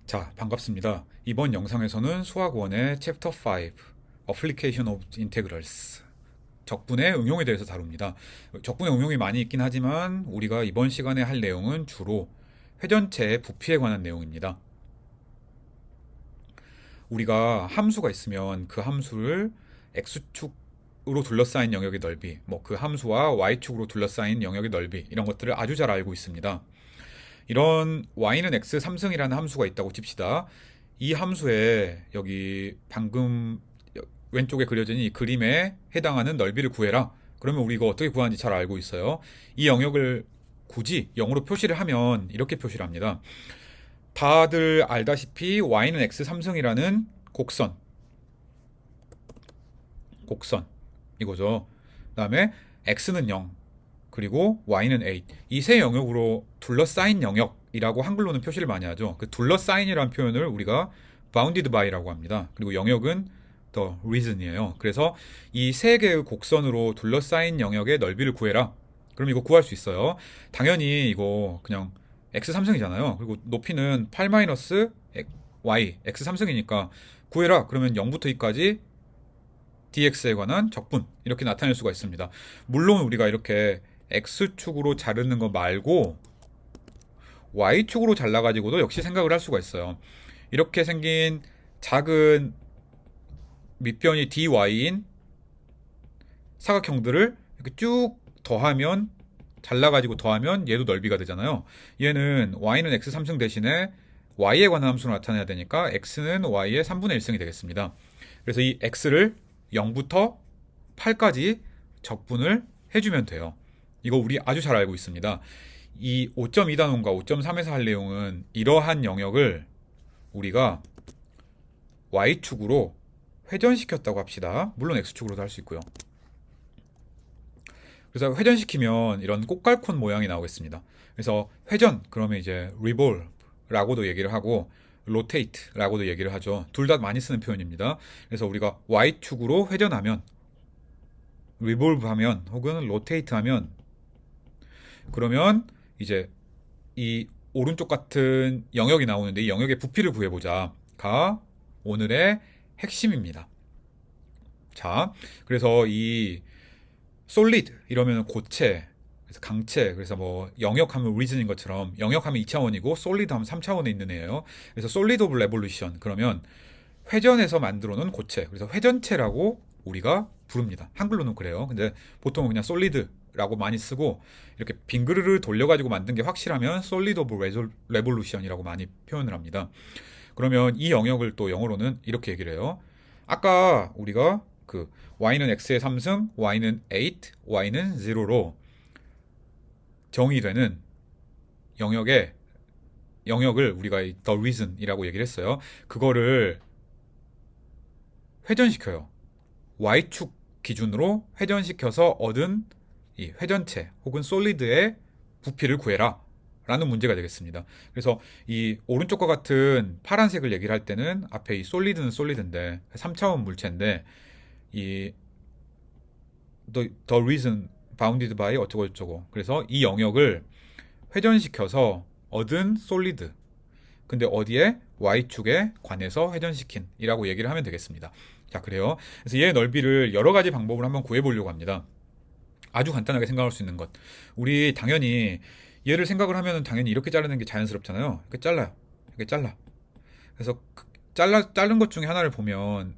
자, 반갑습니다. 이번 영상에서는 수학원의 챕터 5, Application of Integrals, 적분의 응용에 대해서 다룹니다. 적분의 응용이 많이 있긴 하지만 우리가 이번 시간에 할 내용은 주로 회전체의 부피에 관한 내용입니다. 우리가 함수가 있으면 그 함수를 x축으로 둘러싸인 영역의 넓이, 그 함수와 y축으로 둘러싸인 영역의 넓이, 이런 것들을 아주 잘 알고 있습니다. 이런 y는 x 3승이라는 함수가 있다고 칩시다. 이 함수에 여기 방금 왼쪽에 그려진 이 그림에 해당하는 넓이를 구해라. 그러면 우리 이거 어떻게 구하는지 잘 알고 있어요. 이 영역을 굳이 0으로 표시를 하면 이렇게 표시를 합니다. 다들 알다시피 y는 x 3승이라는 곡선 이거죠. 그 다음에 x는 0, 그리고 y는 8. 이 세 영역으로 둘러싸인 영역이라고 한글로는 표시를 많이 하죠. 그 둘러싸인이라는 표현을 우리가 bounded by라고 합니다. 그리고 영역은 the region이에요. 그래서 이 세 개의 곡선으로 둘러싸인 영역의 넓이를 구해라. 그럼 이거 구할 수 있어요. 당연히 이거 그냥 x 3승이잖아요. 그리고 높이는 8-y, x 3승이니까 구해라. 그러면 0부터 2까지 dx에 관한 적분, 이렇게 나타낼 수가 있습니다. 물론 우리가 이렇게 x축으로 자르는 거 말고 y축으로 잘라가지고도 역시 생각을 할 수가 있어요. 이렇게 생긴 작은 밑변이 dy인 사각형들을 이렇게 쭉 더하면, 잘라가지고 더하면 얘도 넓이가 되잖아요. 얘는 y는 x 3승 대신에 y에 관한 함수로 나타내야 되니까 x는 y의 3분의 1승이 되겠습니다. 그래서 이 x를 0부터 8까지 적분을 해주면 돼요. 이거 우리 아주 잘 알고 있습니다. 이 5.2단원과 5.3에서 할 내용은 이러한 영역을 우리가 y축으로 회전시켰다고 합시다. 물론 x축으로도 할 수 있고요. 그래서 회전시키면 이런 꽃갈콘 모양이 나오겠습니다. 그래서 회전, 그러면 이제 revolve라고도 얘기를 하고 rotate라고도 얘기를 하죠. 둘 다 많이 쓰는 표현입니다. 그래서 우리가 y축으로 회전하면, revolve하면 혹은 rotate하면, 그러면 이제 이 오른쪽 같은 영역이 나오는데 이 영역의 부피를 구해보자가 오늘의 핵심입니다. 자, 그래서 이 solid 이러면 고체, 그래서 강체, 그래서 뭐 영역하면 reason인 것처럼 영역하면 2차원이고 solid 하면 3차원에 있는 애예요. 그래서 solid of revolution, 그러면 회전에서 만들어 놓은 고체, 그래서 회전체라고 우리가 부릅니다. 한글로는 그래요. 근데 보통은 그냥 solid라고 많이 쓰고, 이렇게 빙그르르 돌려가지고 만든 게 확실하면 solid of revolution이라고 많이 표현을 합니다. 그러면 이 영역을 또 영어로는 이렇게 얘기를 해요. 아까 우리가 그 y는 x의 3승, y는 8, y는 0로 정의되는 영역을 우리가 the reason이라고 얘기를 했어요. 그거를 회전시켜요. y축 기준으로 회전시켜서 얻은 이 회전체 혹은 솔리드의 부피를 구해라 라는 문제가 되겠습니다. 그래서 이 오른쪽과 같은 파란색을 얘기를 할 때는 앞에 이 솔리드는 솔리드인데 3차원 물체인데, 이 the reason bounded by 어쩌고 저쩌고, 그래서 이 영역을 회전시켜서 얻은 솔리드, 근데 어디에? y축에 관해서 회전시킨 이라고 얘기를 하면 되겠습니다. 자, 그래요. 그래서 얘의 넓이를 여러 가지 방법을 한번 구해보려고 합니다. 아주 간단하게 생각할 수 있는 것, 우리 당연히 얘를 생각을 하면 당연히 이렇게 자르는 게 자연스럽잖아요. 이렇게 잘라요. 이렇게 잘라. 그래서 자른 것 중에 하나를 보면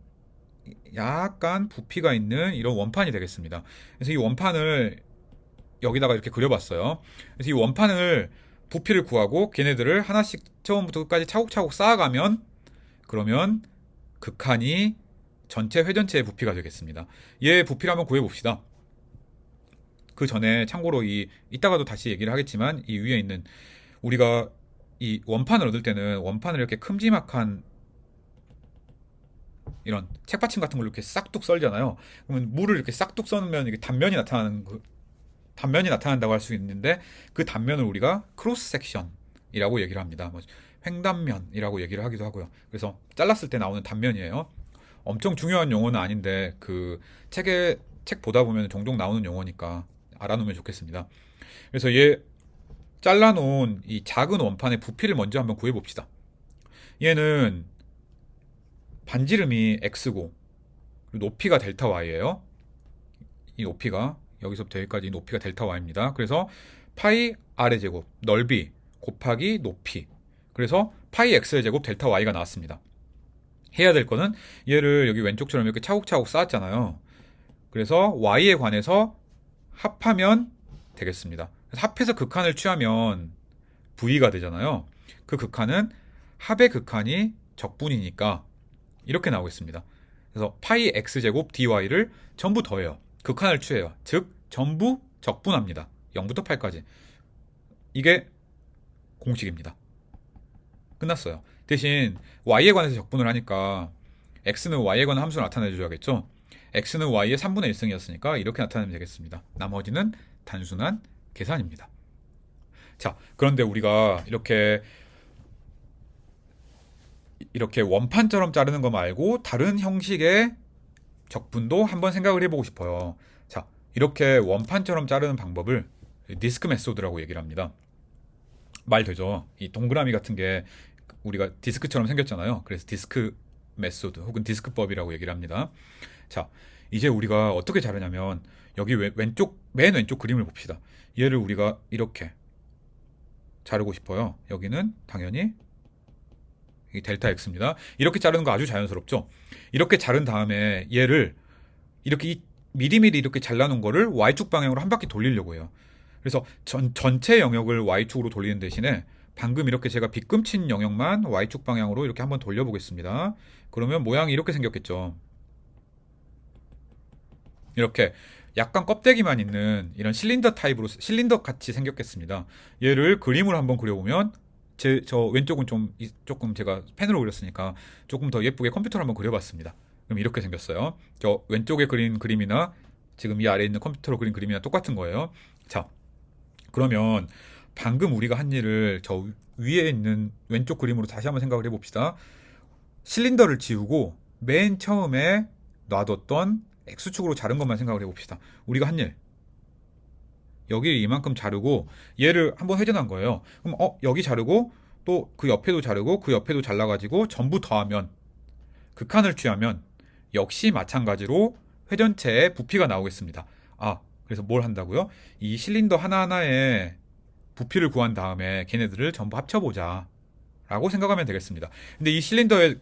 약간 부피가 있는 이런 원판이 되겠습니다. 그래서 이 원판을 여기다가 이렇게 그려봤어요. 그래서 이 원판을 부피를 구하고 걔네들을 하나씩 처음부터 끝까지 차곡차곡 쌓아가면, 그러면 극한이 전체 회전체의 부피가 되겠습니다. 얘의 부피를 한번 구해봅시다. 그 전에 참고로 이따가도 다시 얘기를 하겠지만, 이 위에 있는, 우리가 이 원판을 얻을 때는 원판을 이렇게 큼지막한 이런 책받침 같은 걸로 이렇게 싹둑 썰잖아요. 그러면 물을 이렇게 싹둑 써놓으면 이게 단면이 나타난다고 할 수 있는데, 그 단면을 우리가 크로스 섹션이라고 얘기를 합니다. 뭐 횡단면이라고 얘기를 하기도 하고요. 그래서 잘랐을 때 나오는 단면이에요. 엄청 중요한 용어는 아닌데 그 책 보다 보면 종종 나오는 용어니까 알아놓으면 좋겠습니다. 그래서 얘 잘라놓은 이 작은 원판의 부피를 먼저 한번 구해봅시다. 얘는 반지름이 x고 높이가 델타 y예요. 이 높이가 여기서부터 여기까지 높이가 델타 y입니다. 그래서 파이 r의 제곱 넓이 곱하기 높이, 그래서 파이 x의 제곱 델타 y가 나왔습니다. 해야 될 거는 얘를 여기 왼쪽처럼 이렇게 차곡차곡 쌓았잖아요. 그래서 y에 관해서 합하면 되겠습니다. 그래서 합해서 극한을 취하면 v가 되잖아요. 그 극한은 합의 극한이 적분이니까 이렇게 나오겠습니다. 그래서 파이 x제곱 dy를 전부 더해요. 극한을 취해요. 즉 전부 적분합니다. 0부터 8까지. 이게 공식입니다. 끝났어요. 대신 y에 관해서 적분을 하니까 x는 y에 관한 함수를 나타내줘야겠죠. x는 y의 3분의 1승이었으니까 이렇게 나타내면 되겠습니다. 나머지는 단순한 계산입니다. 자, 그런데 우리가 이렇게 원판처럼 자르는 거 말고 다른 형식의 적분도 한번 생각을 해보고 싶어요. 자, 이렇게 원판처럼 자르는 방법을 디스크 메소드라고 얘기를 합니다. 말 되죠? 이 동그라미 같은 게 우리가 디스크처럼 생겼잖아요. 그래서 디스크 메소드 혹은 디스크법이라고 얘기를 합니다. 자, 이제 우리가 어떻게 자르냐면 여기 맨 왼쪽 그림을 봅시다. 얘를 우리가 이렇게 자르고 싶어요. 여기는 당연히 이 델타 x입니다. 이렇게 자르는 거 아주 자연스럽죠? 이렇게 자른 다음에 얘를 이렇게 미리미리 이렇게 잘라놓은 거를 y축 방향으로 한 바퀴 돌리려고 해요. 그래서 전체 영역을 y축으로 돌리는 대신에 방금 이렇게 제가 빗금친 영역만 y축 방향으로 이렇게 한번 돌려보겠습니다. 그러면 모양이 이렇게 생겼겠죠. 이렇게 약간 껍데기만 있는 이런 실린더 타입으로 실린더 같이 생겼겠습니다. 얘를 그림으로 한번 그려보면 저 왼쪽은 조금 제가 펜으로 그렸으니까 조금 더 예쁘게 컴퓨터로 한번 그려봤습니다. 그럼 이렇게 생겼어요. 저 왼쪽에 그린 그림이나 지금 이 아래에 있는 컴퓨터로 그린 그림이나 똑같은 거예요. 자, 그러면 방금 우리가 한 일을 저 위에 있는 왼쪽 그림으로 다시 한번 생각을 해봅시다. 실린더를 지우고 맨 처음에 놔뒀던 X축으로 자른 것만 생각을 해봅시다. 우리가 한 일, 여기 이만큼 자르고 얘를 한번 회전한 거예요. 그럼 여기 자르고 또 그 옆에도 자르고 그 옆에도 잘라가지고 전부 더하면 극한을 취하면 역시 마찬가지로 회전체의 부피가 나오겠습니다. 그래서 뭘 한다고요? 이 실린더 하나하나의 부피를 구한 다음에 걔네들을 전부 합쳐보자 라고 생각하면 되겠습니다. 근데 이 실린더의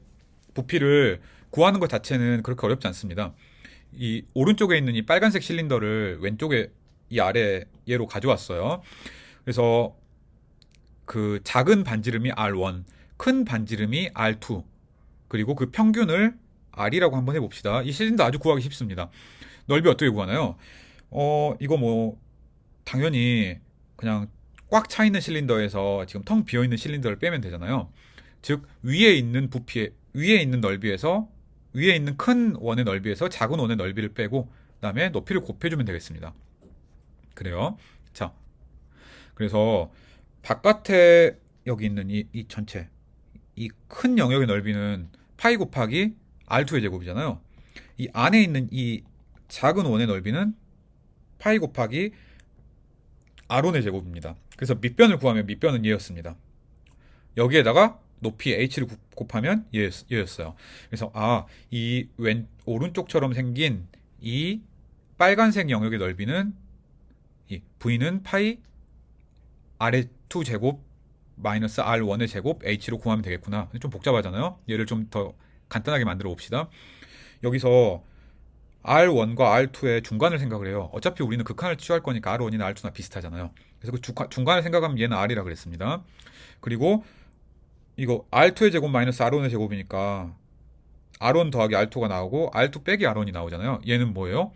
부피를 구하는 것 자체는 그렇게 어렵지 않습니다. 이 오른쪽에 있는 이 빨간색 실린더를 왼쪽에 이 아래 얘로 가져왔어요. 그래서 그 작은 반지름이 R1, 큰 반지름이 R2, 그리고 그 평균을 R이라고 한번 해봅시다. 이 실린더 아주 구하기 쉽습니다. 넓이 어떻게 구하나요? 이거 뭐 당연히 그냥 꽉 차 있는 실린더에서 지금 텅 비어 있는 실린더를 빼면 되잖아요. 즉 위에 있는 넓이에서 위에 있는 큰 원의 넓이에서 작은 원의 넓이를 빼고 그다음에 높이를 곱해주면 되겠습니다. 그래요. 자, 그래서 바깥에 여기 있는 이 전체 이 큰 영역의 넓이는 파이 곱하기 R2의 제곱이잖아요. 이 안에 있는 이 작은 원의 넓이는 파이 곱하기 R1의 제곱입니다. 그래서 밑변을 구하면 밑변은 얘였습니다. 여기에다가 높이 h를 곱하면 얘였어요. 그래서 이 오른쪽처럼 생긴 이 빨간색 영역의 넓이는 이 v는 파이 r의 2 제곱 마이너스 r1의 제곱 h로 구하면 되겠구나. 좀 복잡하잖아요. 얘를 좀 더 간단하게 만들어 봅시다. 여기서 R1과 R2의 중간을 생각을 해요. 어차피 우리는 극한을 취할 거니까 R1이나 R2나 비슷하잖아요. 그래서 그 중간을 생각하면 얘는 R이라 그랬습니다. 그리고 이거 R2의 제곱 마이너스 R1의 제곱이니까 R1 더하기 R2가 나오고 R2 빼기 R1이 나오잖아요. 얘는 뭐예요?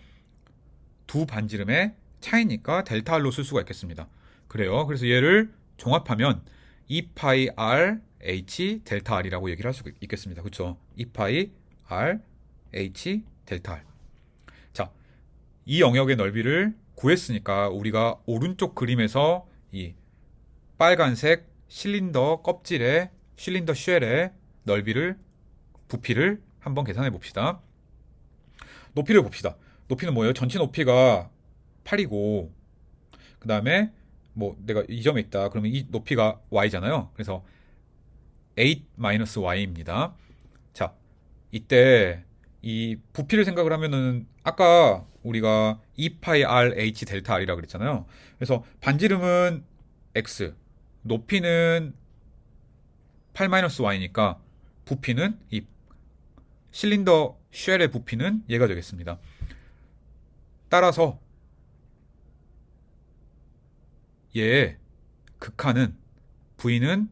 두 반지름의 차이니까 델타 R로 쓸 수가 있겠습니다. 그래요. 그래서 얘를 종합하면 2파이 R H 델타 R이라고 얘기를 할 수 있겠습니다. 그렇죠? 2파이 R H 델타 R. 자, 이 영역의 넓이를 구했으니까 우리가 오른쪽 그림에서 이 빨간색 실린더 껍질의 실린더 쉘의 부피를 한번 계산해 봅시다. 높이를 봅시다. 높이는 뭐예요? 전체 높이가 8이고 그 다음에 뭐 내가 이 점에 있다. 그러면 이 높이가 y잖아요. 그래서 8-y입니다. 자, 이때 이 부피를 생각을 하면은 아까 우리가 2파이 r h 델타 r이라고 그랬잖아요. 그래서 반지름은 x, 높이는 8-y니까 부피는 이 실린더 쉘의 부피는 얘가 되겠습니다. 따라서 얘의 극한은 v는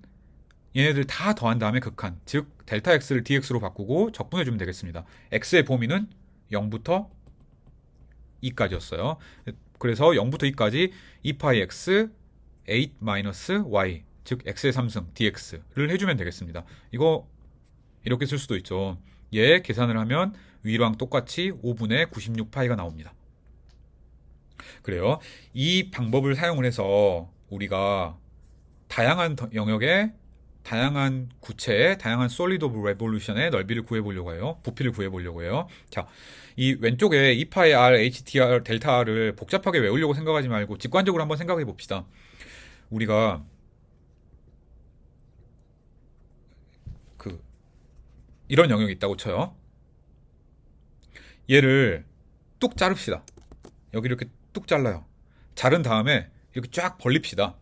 얘네들 다 더한 다음에 극한, 즉 델타 x를 dx로 바꾸고 적분해주면 되겠습니다. x의 범위는 0부터 2까지였어요. 그래서 0부터 2까지 2파이 x 8-y, 즉 x의 3승 dx를 해주면 되겠습니다. 이거 이렇게 쓸 수도 있죠. 얘 계산을 하면 위랑 똑같이 5분의 96파이가 나옵니다. 그래요. 이 방법을 사용을 해서 우리가 다양한 영역의 다양한 구체의 다양한 솔리드 오브 레볼루션의 넓이를 구해보려고 해요. 부피를 구해보려고 해요. 자, 이 왼쪽에 2파이 r, htr, 델타 r을 복잡하게 외우려고 생각하지 말고 직관적으로 한번 생각해 봅시다. 우리가 이런 영역이 있다고 쳐요. 얘를 뚝 자릅시다. 여기 이렇게 뚝 잘라요. 자른 다음에 이렇게 쫙 벌립시다.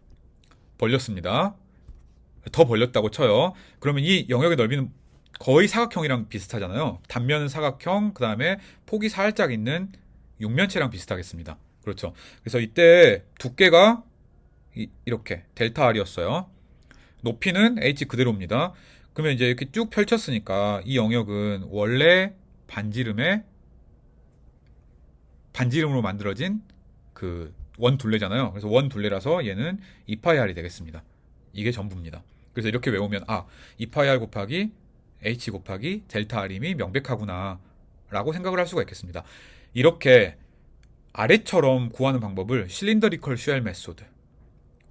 벌렸습니다. 더 벌렸다고 쳐요. 그러면 이 영역의 넓이는 거의 사각형이랑 비슷하잖아요. 단면은 사각형, 그 다음에 폭이 살짝 있는 육면체랑 비슷하겠습니다. 그렇죠. 그래서 이때 두께가 이렇게 델타 r이었어요. 높이는 h 그대로입니다. 그러면 이제 이렇게 쭉 펼쳤으니까 이 영역은 원래 반지름으로 만들어진 그 원둘레잖아요. 그래서 원둘레라서 얘는 2파이 r이 되겠습니다. 이게 전부입니다. 그래서 이렇게 외우면 2파이 r 곱하기 h 곱하기 델타 r임이 명백하구나 라고 생각을 할 수가 있겠습니다. 이렇게 아래처럼 구하는 방법을 실린더리컬 쉘 메소드,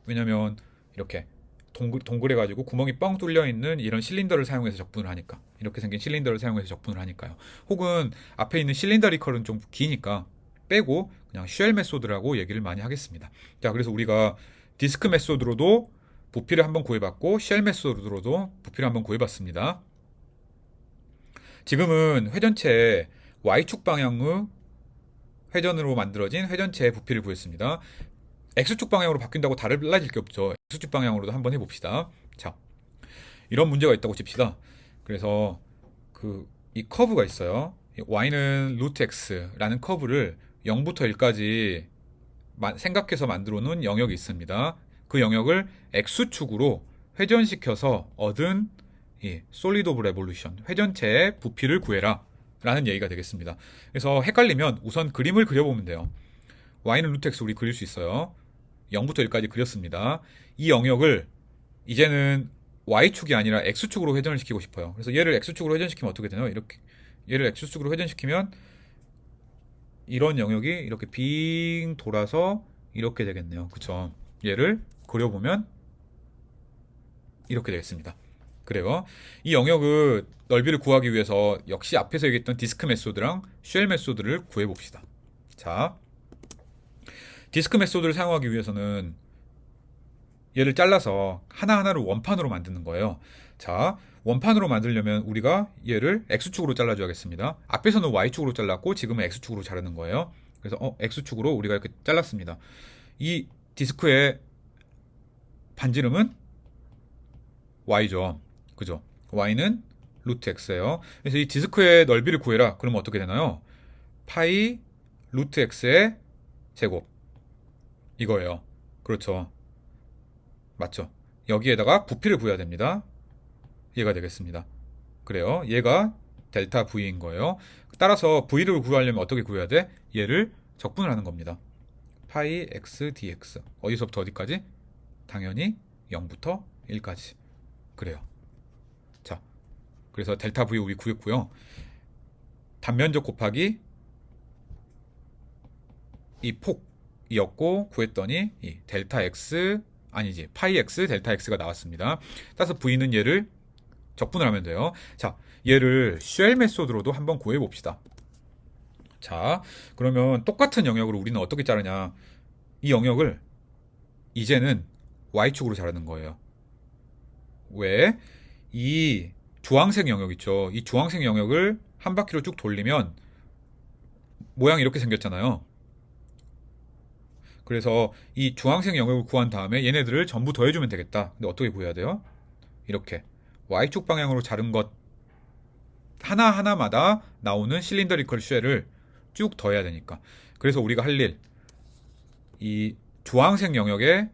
왜냐면 이렇게 동글해가지고 구멍이 뻥 뚫려 있는 이런 실린더를 사용해서 적분을 하니까, 이렇게 생긴 실린더를 사용해서 적분을 하니까요. 혹은 앞에 있는 실린더리컬은 좀 기니까 빼고 그냥 쉘 메소드라고 얘기를 많이 하겠습니다. 자, 그래서 우리가 디스크 메소드로도 부피를 한번 구해봤고 쉘 메소드로도 부피를 한번 구해봤습니다. 지금은 회전체의 y축 방향의 회전으로 만들어진 회전체의 부피를 구했습니다. x축 방향으로 바뀐다고 달라질 게 없죠. x축 방향으로도 한번 해봅시다. 자, 이런 문제가 있다고 칩시다. 그래서 이 커브가 있어요. y는 루트 x라는 커브를 0부터 1까지 생각해서 만들어 놓은 영역이 있습니다. 그 영역을 x축으로 회전시켜서 얻은 이 솔리드 오브 레볼루션, 회전체의 부피를 구해라 라는 얘기가 되겠습니다. 그래서 헷갈리면 우선 그림을 그려보면 돼요. y는 루트 x 우리 그릴 수 있어요. 0부터 1까지 그렸습니다. 이 영역을 이제는 y축이 아니라 x축으로 회전을 시키고 싶어요. 그래서 얘를 x축으로 회전시키면 어떻게 되나요? 이렇게 얘를 x축으로 회전시키면 이런 영역이 이렇게 빙 돌아서 이렇게 되겠네요. 그쵸? 얘를 그려보면 이렇게 되겠습니다. 그래요. 이 영역의 넓이를 구하기 위해서 역시 앞에서 얘기했던 디스크 메소드랑 쉘 메소드를 구해봅시다. 자, 디스크 메소드를 사용하기 위해서는 얘를 잘라서 하나하나를 원판으로 만드는 거예요. 자, 원판으로 만들려면 우리가 얘를 x축으로 잘라줘야겠습니다. 앞에서는 y축으로 잘랐고 지금은 x축으로 자르는 거예요. 그래서 x축으로 우리가 이렇게 잘랐습니다. 이 디스크의 반지름은 y죠. 그죠? y는 루트 x예요. 그래서 이 디스크의 넓이를 구해라. 그러면 어떻게 되나요? 파이 루트 x의 제곱, 이거예요. 그렇죠. 맞죠? 여기에다가 부피를 구해야 됩니다. 얘가 되겠습니다. 그래요. 얘가 델타 V인 거예요. 따라서 V를 구하려면 어떻게 구해야 돼? 얘를 적분을 하는 겁니다. 파이 x dx. 어디서부터 어디까지? 당연히 0부터 1까지. 그래요. 자, 그래서 델타 V 우리 구했고요. 단면적 곱하기 이 폭이었고 구했더니 이 델타 x 아니지 파이 x 델타 x가 나왔습니다. 따라서 V는 얘를 적분을 하면 돼요. 자, 얘를 쉘 메소드로도 한번 구해 봅시다. 자, 그러면 똑같은 영역을 우리는 어떻게 자르냐? 이 영역을 이제는 y축으로 자르는 거예요. 왜? 이 주황색 영역 있죠. 이 주황색 영역을 한 바퀴로 쭉 돌리면 모양이 이렇게 생겼잖아요. 그래서 이 주황색 영역을 구한 다음에 얘네들을 전부 더해주면 되겠다. 근데 어떻게 구해야 돼요? 이렇게 Y축 방향으로 자른 것 하나하나마다 나오는 실린더리컬 쉘을 쭉 더해야 되니까. 그래서 우리가 할 일, 이 주황색 영역의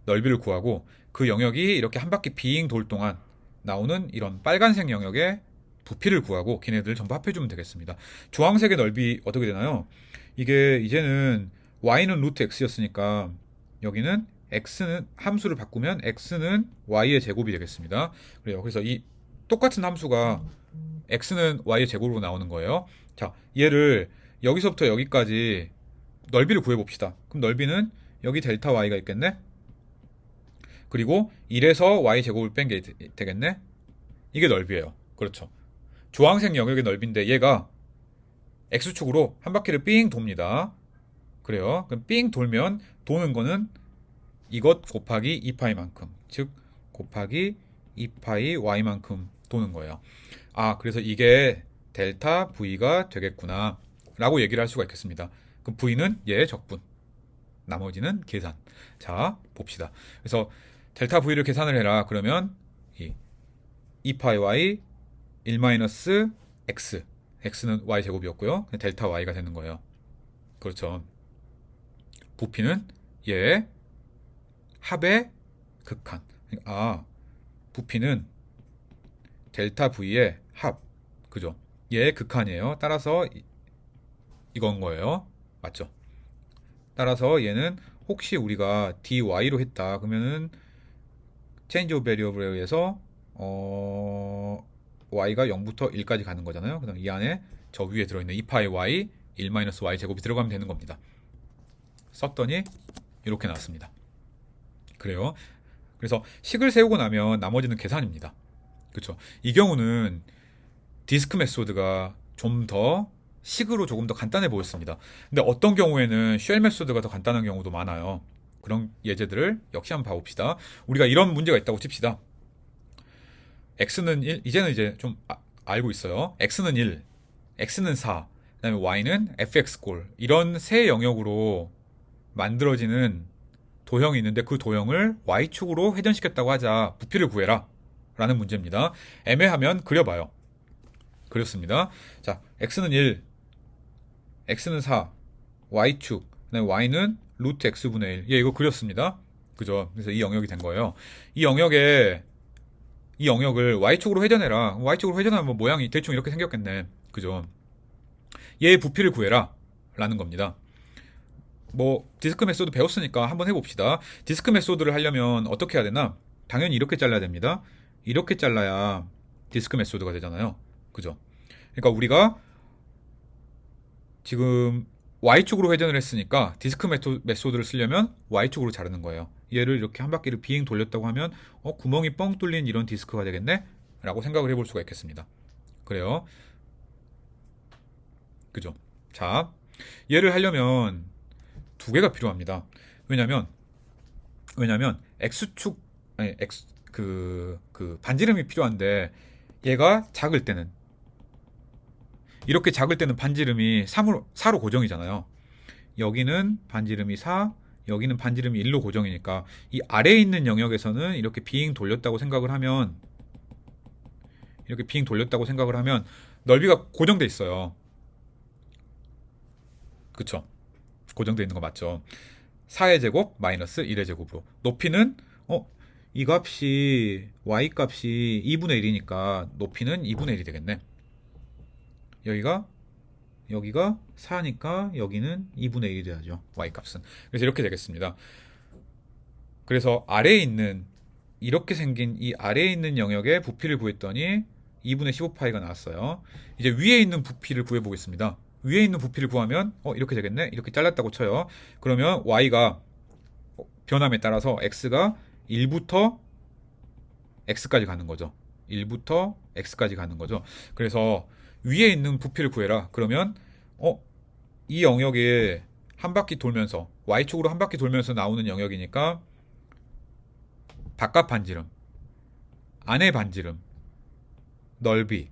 넓이를 구하고 그 영역이 이렇게 한 바퀴 빙 돌 동안 나오는 이런 빨간색 영역의 부피를 구하고 걔네들을 전부 합해주면 되겠습니다. 주황색의 넓이 어떻게 되나요? 이게 이제는 y는 루트 x였으니까 여기는 x는 함수를 바꾸면 x는 y의 제곱이 되겠습니다. 그래요. 그래서 이 똑같은 함수가 x는 y의 제곱으로 나오는 거예요. 자, 얘를 여기서부터 여기까지 넓이를 구해봅시다. 그럼 넓이는 여기 델타 y가 있겠네? 그리고 1에서 y 제곱을 뺀 게 되겠네? 이게 넓이에요. 그렇죠. 주황색 영역의 넓이인데 얘가 x축으로 한 바퀴를 삥 돕니다. 그래요. 그럼 삥 돌면 도는 거는 이것 곱하기 2파이만큼, 즉 곱하기 2파이 y만큼 도는 거예요. 아, 그래서 이게 델타 v가 되겠구나 라고 얘기를 할 수가 있겠습니다. 그럼 v는 얘의 적분, 나머지는 계산. 자, 봅시다. 그래서 델타 v를 계산을 해라. 그러면 이 2파이 y 1-x, x는 y 제곱이었고요. 델타 y가 되는 거예요. 그렇죠. 부피는 얘 합의 극한. 아, 부피는 델타 v의 합. 그죠? 얘의 극한이에요. 따라서 이건 거예요. 맞죠? 따라서 얘는 혹시 우리가 dy로 했다. 그러면은 체인지 오브 베리어블에 의해서 y가 0부터 1까지 가는 거잖아요. 그다음 이 안에 저 위에 들어있는 2파이 y 1-y 제곱이 들어가면 되는 겁니다. 썼더니 이렇게 나왔습니다. 그래요. 그래서 식을 세우고 나면 나머지는 계산입니다. 그렇죠. 이 경우는 디스크 메소드가 좀 더 식으로 조금 더 간단해 보였습니다. 근데 어떤 경우에는 쉘 메소드가 더 간단한 경우도 많아요. 그런 예제들을 역시 한번 봐봅시다. 우리가 이런 문제가 있다고 칩시다. x는 1, 이제는 이제 좀 알고 있어요. x는 1, x는 4, 그다음에 y는 fx골, 이런 세 영역으로 만들어지는 도형이 있는데 그 도형을 y축으로 회전시켰다고 하자. 부피를 구해라 라는 문제입니다. 애매하면 그려봐요. 그렸습니다. 자, x는 1, x는 4, y축, 그다음에 y는 루트 x분의 1. 예, 이거 그렸습니다. 그죠? 그래서 이 영역이 된 거예요. 이 영역을 y축으로 회전해라. y축으로 회전하면 뭐 모양이 대충 이렇게 생겼겠네. 그죠? 얘의 부피를 구해라 라는 겁니다. 뭐 디스크 메소드 배웠으니까 한번 해봅시다. 디스크 메소드를 하려면 어떻게 해야 되나? 당연히 이렇게 잘라야 됩니다. 이렇게 잘라야 디스크 메소드가 되잖아요. 그죠? 그러니까 우리가 지금 y축으로 회전을 했으니까 디스크 메소드를 쓰려면 y축으로 자르는 거예요. 얘를 이렇게 한 바퀴를 비행 돌렸다고 하면 구멍이 뻥 뚫린 이런 디스크가 되겠네? 라고 생각을 해볼 수가 있겠습니다. 그래요. 그죠? 자, 얘를 하려면 두 개가 필요합니다. 왜냐면 x축, 아니 x 그 반지름이 필요한데 얘가 작을 때는, 이렇게 작을 때는 반지름이 4로 고정이잖아요. 여기는 반지름이 4, 여기는 반지름이 1로 고정이니까 이 아래에 있는 영역에서는 이렇게 빙 돌렸다고 생각을 하면, 넓이가 고정돼 있어요. 그쵸? 고정돼 있는 거 맞죠? 4의 제곱 마이너스 1의 제곱으로. 높이는 이 값이 y 값이 2분의 1이니까 높이는 2분의 1이 되겠네. 여기가 4니까 여기는 2분의 1이 돼야죠. y 값은. 그래서 이렇게 되겠습니다. 그래서 아래에 있는, 이렇게 생긴 이 아래에 있는 영역의 부피를 구했더니 2분의 15파이가 나왔어요. 이제 위에 있는 부피를 구해보겠습니다. 위에 있는 부피를 구하면 이렇게 되겠네. 이렇게 잘랐다고 쳐요. 그러면 y가 변함에 따라서 x가 1부터 x까지 가는 거죠. 1부터 x까지 가는 거죠. 그래서 위에 있는 부피를 구해라. 그러면 이 영역에 한 바퀴 돌면서, y축으로 한 바퀴 돌면서 나오는 영역이니까 바깥 반지름, 안의 반지름, 넓이,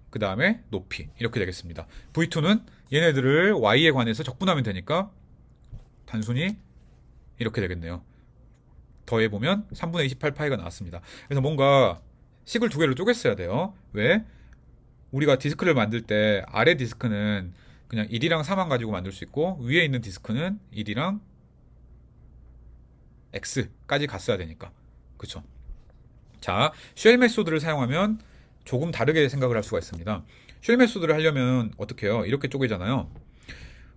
그 다음에 높이 이렇게 되겠습니다. V2는 얘네들을 y에 관해서 적분하면 되니까 단순히 이렇게 되겠네요. 더해보면 3분의 28파이가 나왔습니다. 그래서 뭔가 식을 두 개로 쪼갰어야 돼요. 왜? 우리가 디스크를 만들 때 아래 디스크는 그냥 1이랑 3만 가지고 만들 수 있고 위에 있는 디스크는 1이랑 x까지 갔어야 되니까. 그쵸? 자, 쉘 메소드를 사용하면 조금 다르게 생각을 할 수가 있습니다. 쉘 메소드를 하려면 어떻게 해요? 이렇게 쪼개잖아요.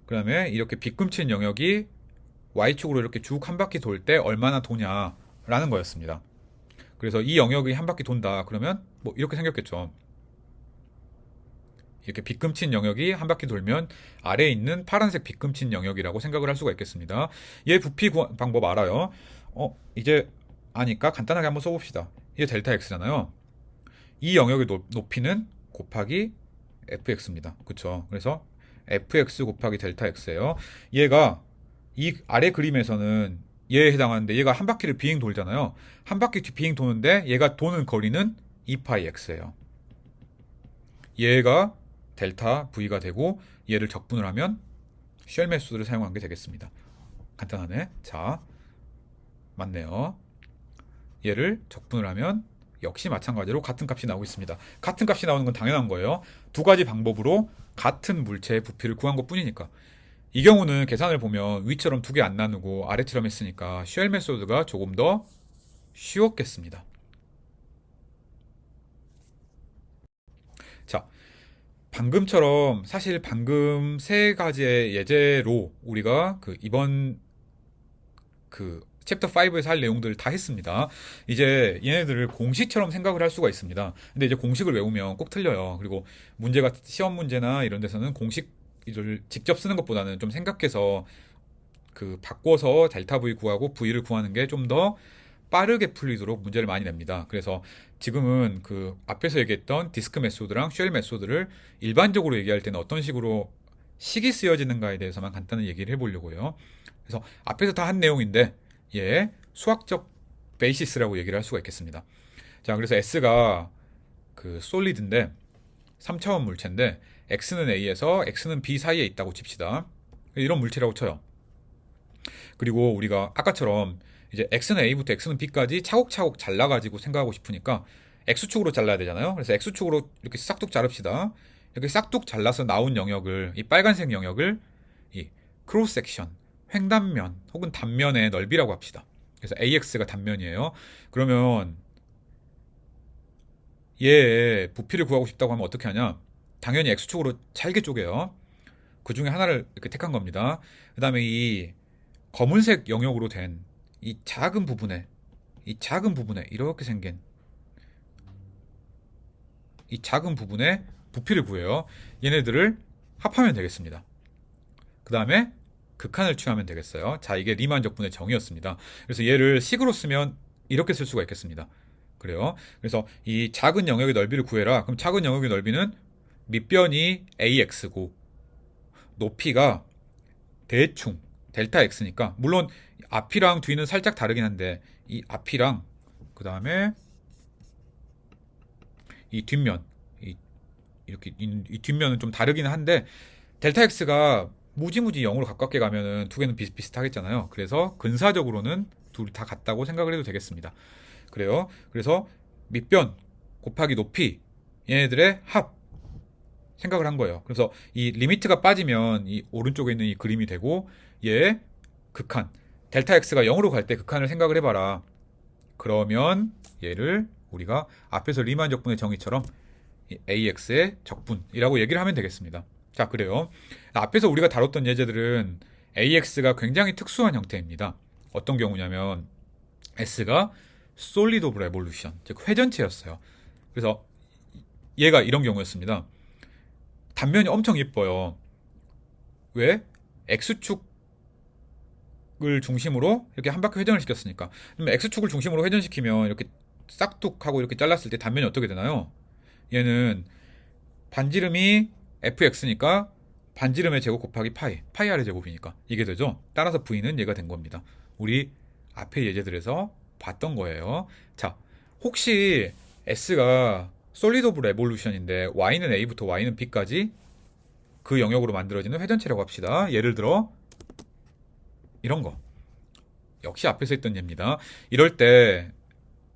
그 다음에 이렇게 빗금친 영역이 y축으로 이렇게 쭉 한 바퀴 돌 때 얼마나 도냐라는 거였습니다. 그래서 이 영역이 한 바퀴 돈다 그러면 뭐 이렇게 생겼겠죠. 이렇게 빗금친 영역이 한 바퀴 돌면 아래에 있는 파란색 빗금친 영역이라고 생각을 할 수가 있겠습니다. 얘 부피 방법 알아요? 이제 아니까 간단하게 한번 써봅시다. 이게 델타 x잖아요. 이 영역의 높이는 곱하기 fx입니다. 그쵸? 그래서 fx 곱하기 델타 x예요. 얘가 이 아래 그림에서는 얘에 해당하는데 얘가 한 바퀴를 비행 돌잖아요. 한 바퀴 비행 도는데 얘가 도는 거리는 2파이 x예요. 얘가 델타 v가 되고 얘를 적분을 하면 쉘 메소드를 사용한 게 되겠습니다. 간단하네. 자, 맞네요. 얘를 적분을 하면 역시 마찬가지로 같은 값이 나오고 있습니다. 같은 값이 나오는 건 당연한 거예요. 두 가지 방법으로 같은 물체의 부피를 구한 것 뿐이니까. 이 경우는 계산을 보면 위처럼 두 개 안 나누고 아래처럼 했으니까 쉘 메소드가 조금 더 쉬웠겠습니다. 자, 방금처럼 사실 방금 세 가지의 예제로 우리가 이번 챕터 5에서 할 내용들을 다 했습니다. 이제 얘네들을 공식처럼 생각을 할 수가 있습니다. 근데 이제 공식을 외우면 꼭 틀려요. 그리고 문제가 시험 문제나 이런 데서는 공식을 직접 쓰는 것보다는 좀 생각해서 바꿔서 델타 V 구하고 V를 구하는 게 좀 더 빠르게 풀리도록 문제를 많이 냅니다. 그래서 지금은 앞에서 얘기했던 디스크 메소드랑 쉘 메소드를 일반적으로 얘기할 때는 어떤 식으로 식이 쓰여지는가에 대해서만 간단히 얘기를 해보려고요. 그래서 앞에서 다 한 내용인데 수학적 베이시스라고 얘기를 할 수가 있겠습니다. 자, 그래서 S가 솔리드인데 3차원 물체인데 X는 A에서 X는 B 사이에 있다고 칩시다. 이런 물체라고 쳐요. 그리고 우리가 아까처럼 이제 X는 A부터 X는 B까지 차곡차곡 잘라가지고 생각하고 싶으니까 X축으로 잘라야 되잖아요. 그래서 X축으로 이렇게 싹둑 자릅시다. 이렇게 싹둑 잘라서 나온 영역을, 이 빨간색 영역을 이 크로스 섹션, 횡단면 혹은 단면의 넓이라고 합시다. 그래서 AX가 단면이에요. 그러면 얘의 부피를 구하고 싶다고 하면 어떻게 하냐? 당연히 X축으로 잘게 쪼개요. 그 중에 하나를 이렇게 택한 겁니다. 그 다음에 이 검은색 영역으로 된 이 작은 부분에 이렇게 생긴 이 작은 부분에 부피를 구해요. 얘네들을 합하면 되겠습니다. 그 다음에 극한을 취하면 되겠어요. 자, 이게 리만 적분의 정의였습니다. 그래서 얘를 식으로 쓰면 이렇게 쓸 수가 있겠습니다. 그래요. 그래서 이 작은 영역의 넓이를 구해라. 그럼 작은 영역의 넓이는 밑변이 AX고 높이가 대충 델타 X니까, 물론 앞이랑 뒤는 살짝 다르긴 한데 이 앞이랑 그 다음에 이 뒷면 이렇게 이 뒷면은 좀 다르긴 한데 델타 X가 무지무지 0으로 가깝게 가면은 두 개는 비슷비슷하겠잖아요. 그래서 근사적으로는 둘이 다 같다고 생각을 해도 되겠습니다. 그래요. 그래서 밑변 곱하기 높이, 얘네들의 합 생각을 한 거예요. 그래서 이 리미트가 빠지면 이 오른쪽에 있는 이 그림이 되고, 얘의 극한 델타 X가 0으로 갈 때 극한을 생각을 해봐라. 그러면 얘를 우리가 앞에서 리만 적분의 정의처럼 AX의 적분이라고 얘기를 하면 되겠습니다. 자, 그래요. 앞에서 우리가 다뤘던 예제들은 AX가 굉장히 특수한 형태입니다. 어떤 경우냐면 S가 솔리드 오브 레볼루션, 즉 회전체였어요. 그래서 얘가 이런 경우였습니다. 단면이 엄청 예뻐요. 왜? X축을 중심으로 이렇게 한 바퀴 회전을 시켰으니까. 그러면 X축을 중심으로 회전시키면 이렇게 싹둑하고 이렇게 잘랐을 때 단면이 어떻게 되나요? 얘는 반지름이 fx니까 반지름의 제곱 곱하기 파이 r의 제곱이니까 이게 되죠. 따라서 v는 얘가 된 겁니다. 우리 앞에 예제들에서 봤던 거예요. 자, 혹시 S가 솔리드 오브 레볼루션인데 y는 a부터 y는 b까지 그 영역으로 만들어지는 회전체라고 합시다. 예를 들어 이런 거. 역시 앞에서 했던 예입니다. 이럴 때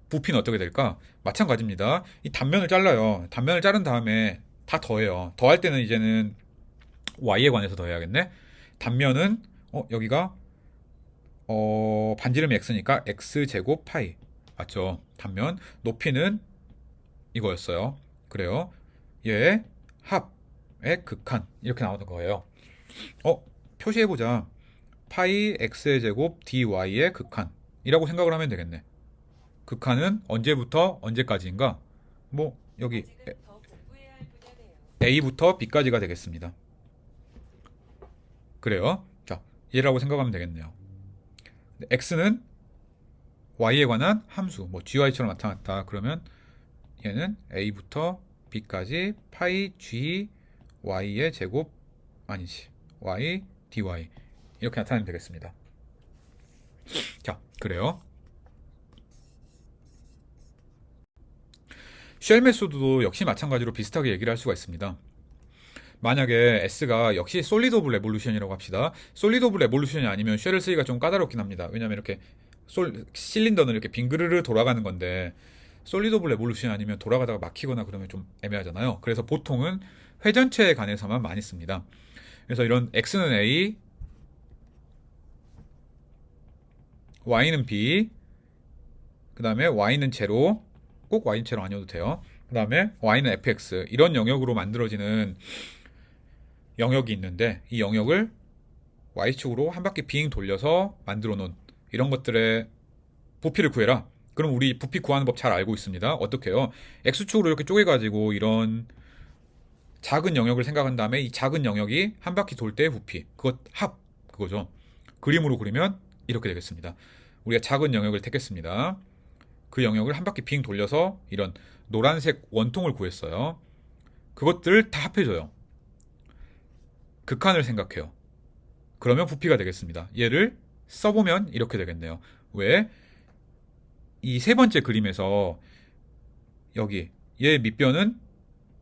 부피는 어떻게 될까? 마찬가지입니다. 이 단면을 잘라요. 단면을 자른 다음에 다 더해요. 더할 때는 이제는 y에 관해서 더해야겠네. 단면은 여기가 반지름이 x니까 x제곱 파이 맞죠? 단면 높이는 이거였어요. 그래요. 얘 합의 극한 이렇게 나오는 거예요. 표시해보자. 파이 x의 제곱 dy의 극한이라고 생각을 하면 되겠네. 극한은 언제부터 언제까지인가? 뭐 여기 a부터 b까지가 되겠습니다. 그래요. 자, 얘라고 생각하면 되겠네요. x는 y에 관한 함수, 뭐 gy처럼 나타났다. 그러면 얘는 a부터 b까지 파이 g y의 제곱 아니지 y dy 이렇게 나타내면 되겠습니다. 자, 그래요. 쉘 메소드도 역시 마찬가지로 비슷하게 얘기를 할 수가 있습니다. 만약에 S가 역시 솔리드 오브 레볼루션이라고 합시다. 솔리드 오브 레볼루션이 아니면 쉘을 쓰기가 좀 까다롭긴 합니다. 왜냐면 이렇게 실린더는 이렇게 빙그르르 돌아가는 건데 솔리드 오브 레볼루션이 아니면 돌아가다가 막히거나 그러면 좀 애매하잖아요. 그래서 보통은 회전체에 관해서만 많이 씁니다. 그래서 이런 X는 A, Y는 B, 그 다음에 Y는 제로, 꼭 Y는 제로 아니어도 돼요. 그 다음에 Y는 fx 이런 영역으로 만들어지는 영역이 있는데 이 영역을 Y축으로 한 바퀴 빙 돌려서 만들어 놓은 이런 것들의 부피를 구해라. 그럼 우리 부피 구하는 법 잘 알고 있습니다. 어떻게 해요? X축으로 이렇게 쪼개가지고 이런 작은 영역을 생각한 다음에 이 작은 영역이 한 바퀴 돌 때의 부피 그것 합 그거죠. 그림으로 그리면 이렇게 되겠습니다. 우리가 작은 영역을 택했습니다. 그 영역을 한 바퀴 빙 돌려서 이런 노란색 원통을 구했어요. 그것들을 다 합해줘요. 극한을 생각해요. 그러면 부피가 되겠습니다. 얘를 써보면 이렇게 되겠네요. 왜? 이 세 번째 그림에서 여기 얘 밑변은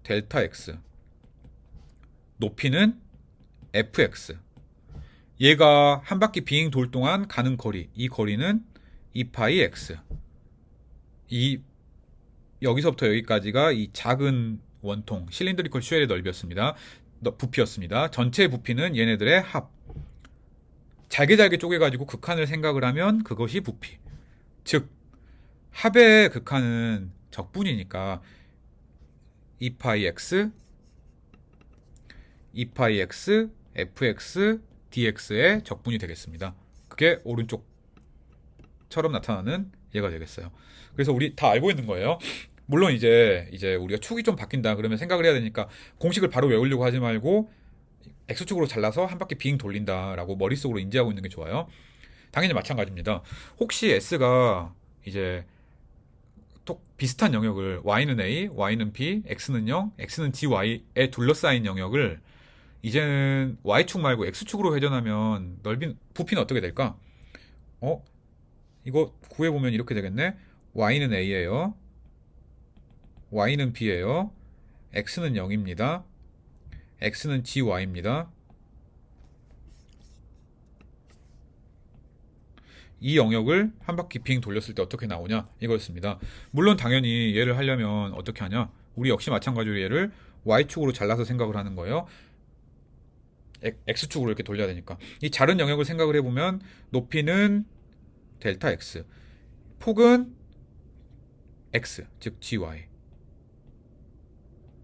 델타 x, 높이는 fx. 얘가 한 바퀴 빙 돌 동안 가는 거리, 이 거리는 2파이 x. 이 여기서부터 여기까지가 이 작은 원통 실린드리컬 쉘의 넓이였습니다. 부피였습니다. 전체 부피는 얘네들의 합. 잘게 쪼개가지고 극한을 생각을 하면 그것이 부피. 즉 합의 극한은 적분이니까 2파이 x, 2파이 x, fx, dx의 적분이 되겠습니다. 그게 오른쪽처럼 나타나는 얘가 되겠어요. 그래서 우리 다 알고 있는 거예요. 물론 이제 우리가 축이 좀 바뀐다 그러면 생각을 해야 되니까 공식을 바로 외우려고 하지 말고 X축으로 잘라서 한 바퀴 빙 돌린다라고 머릿속으로 인지하고 있는 게 좋아요. 당연히 마찬가지입니다. 혹시 S가 이제 또 비슷한 영역을 Y는 A, Y는 B, X는 0, X는 GY에 둘러싸인 영역을 이제는 Y축 말고 X축으로 회전하면 부피는 어떻게 될까? 이거 구해보면 이렇게 되겠네. Y는 A예요. Y는 B예요. X는 0입니다. X는 GY입니다. 이 영역을 한 바퀴 빙 돌렸을 때 어떻게 나오냐 이거였습니다. 물론 당연히 얘를 하려면 어떻게 하냐? 우리 역시 마찬가지로 얘를 Y축으로 잘라서 생각을 하는 거예요. X축으로 이렇게 돌려야 되니까. 이 자른 영역을 생각을 해보면 높이는 델타 X, 폭은 X, 즉 GY.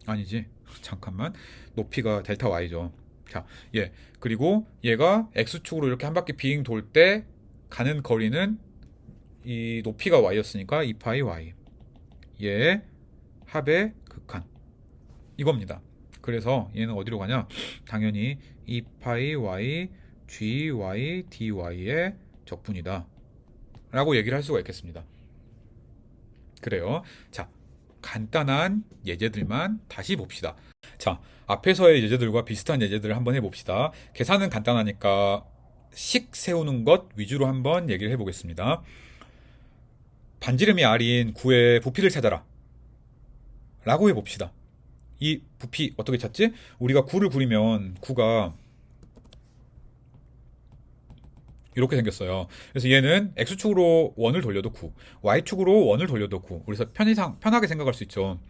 아니지. 잠깐만. 높이가 델타 Y죠. 자, 그리고 얘가 X축으로 이렇게 한 바퀴 빙 돌 때 가는 거리는 이 높이가 Y였으니까 2파이 Y. 얘 합의 극한. 이겁니다. 그래서 얘는 어디로 가냐? 당연히 2파이 Y, GY, DY의 적분이다. 라고 얘기를 할 수가 있겠습니다. 그래요. 자, 간단한 예제들만 다시 봅시다. 자, 앞에서의 예제들과 비슷한 예제들을 한번 해봅시다. 계산은 간단하니까 식 세우는 것 위주로 한번 얘기를 해보겠습니다. 반지름이 R인 구의 부피를 찾아라. 라고 해봅시다. 이 부피 어떻게 찾지? 우리가 9를 그리면 9가 이렇게 생겼어요. 그래서 얘는 x축으로 1을 돌려도 9, y축으로 1을 돌려도 9. 그래서 편하게 생각할 수 있죠.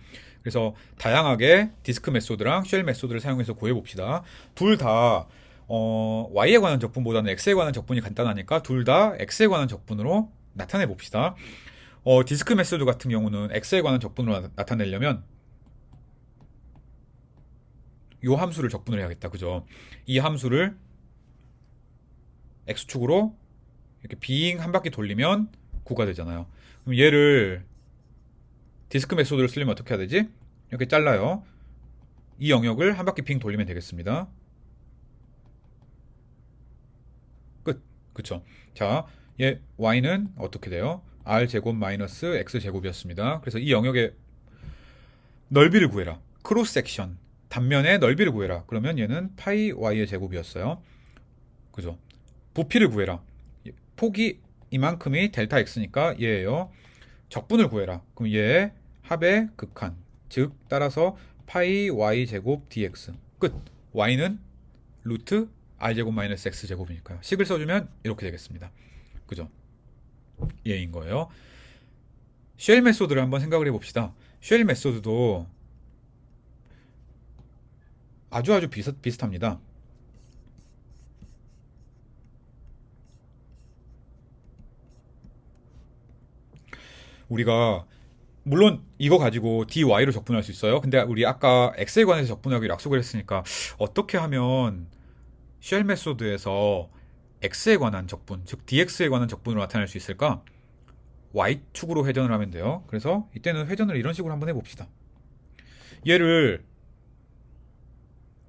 그래서 다양하게 디스크 메소드랑 쉘 메소드를 사용해서 구해봅시다. 둘 다 y에 관한 적분보다는 x에 관한 적분이 간단하니까 둘 다 x에 관한 적분으로 나타내 봅시다. 디스크 메소드 같은 경우는 x에 관한 적분으로 나타내려면 이 함수를 적분을 해야겠다. 그죠? 이 함수를 x축으로 이렇게 빙 한 바퀴 돌리면 9가 되잖아요. 그럼 얘를 디스크 메소드를 쓰려면 어떻게 해야 되지? 이렇게 잘라요. 이 영역을 한 바퀴 빙 돌리면 되겠습니다. 끝. 그쵸? 자, 얘 y는 어떻게 돼요? r제곱 마이너스 x제곱이었습니다. 그래서 이 영역의 넓이를 구해라. 크로스 섹션, 단면의 넓이를 구해라. 그러면 얘는 파이 y의 제곱이었어요. 그죠? 부피를 구해라. 폭이 이만큼이 델타 x니까 얘예요. 적분을 구해라. 그럼 얘의 합의 극한, 즉 따라서 파이 y 제곱 dx. 끝. y는 루트 r 제곱 마이너스 x 제곱이니까요. 식을 써주면 이렇게 되겠습니다. 그죠? 얘인 거예요. 쉘 메소드를 한번 생각을 해봅시다. 쉘 메소드도 아주 비슷합니다. 우리가 물론 이거 가지고 dy로 적분할 수 있어요. 근데 우리 아까 x에 관해서 적분하기로 약속을 했으니까 어떻게 하면 쉘 메소드에서 x에 관한 적분, 즉 dx에 관한 적분으로 나타낼 수 있을까? y축으로 회전을 하면 돼요. 그래서 이때는 회전을 이런 식으로 한번 해봅시다. 얘를